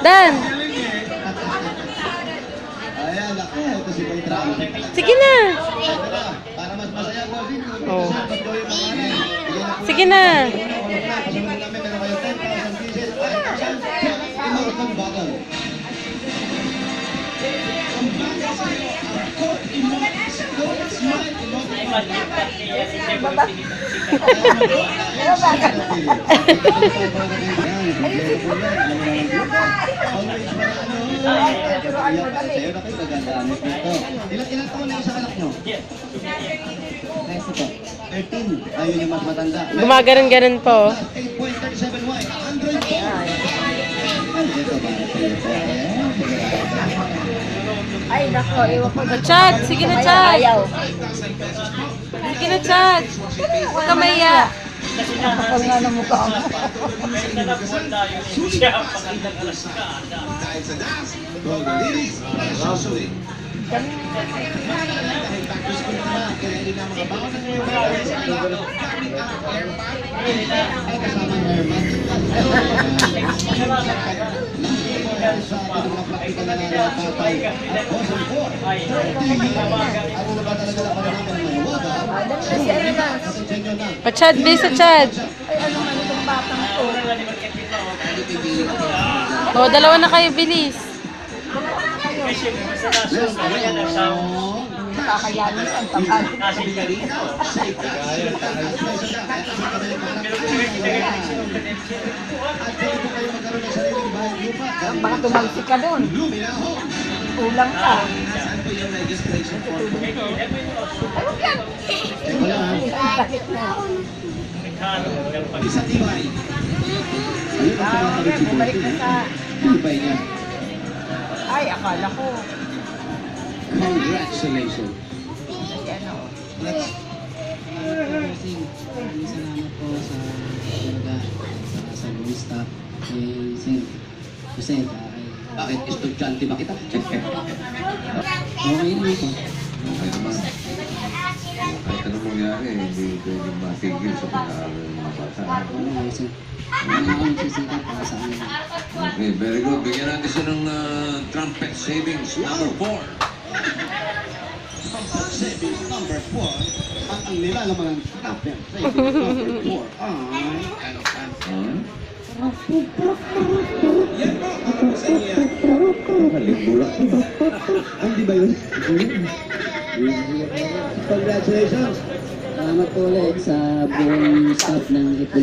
Dan! Ayan, laki. Ito si Paitrano. Sige na! Para mas masaya po din. Oh. Sige na! Pasunod namin, meron kayo 10,000 pieces, 5,000, Immortal Bottle. Ilang taon na yung sa anak nyo? Nice ito. 13. Ayun yung mas matanda. Gumaganon-ganon po. 8.37 wide. Android phone. Ito ba? Ay, nako, iwan ko. O, Chad! Sige na, Chad! Ayaw. Sige na, Chad! Huwag ka maiya. Kapal nga ng mukha ko. O, Chad, bilis sa Chad. Ay, ano man itong batang to? O, dalawa na kayo, bilis. Kakayanin ang tapat. Baka tumalsik ka doon. Kulang ka. Ay, huwag yan. Ang sakit na. Isa tibay. Bumalik na sa... Tibay niya. Ay, akala ko. Congratulations. Ay, ano. Salamat po sa talaga sa buong staff kay Sen. Kasi Bakit estudyante ba kita? okay naman po. Okay naman. Kahit anong mangyari, hindi pwedeng matigil sa pag-aaral ng mga bata. Ano sir? Ano ako nagsisikap para sa amin. Okay, very good. Bigyan natin siya ng trumpet savings number 4. Savings number 4. At ang nilalaman ng Trumpet Savings number 4 ay... Yan po, ako po sa inyo yan. Hindi ba yun? Congratulations! Salamat po ulit sa buong staff ng Itbulaga.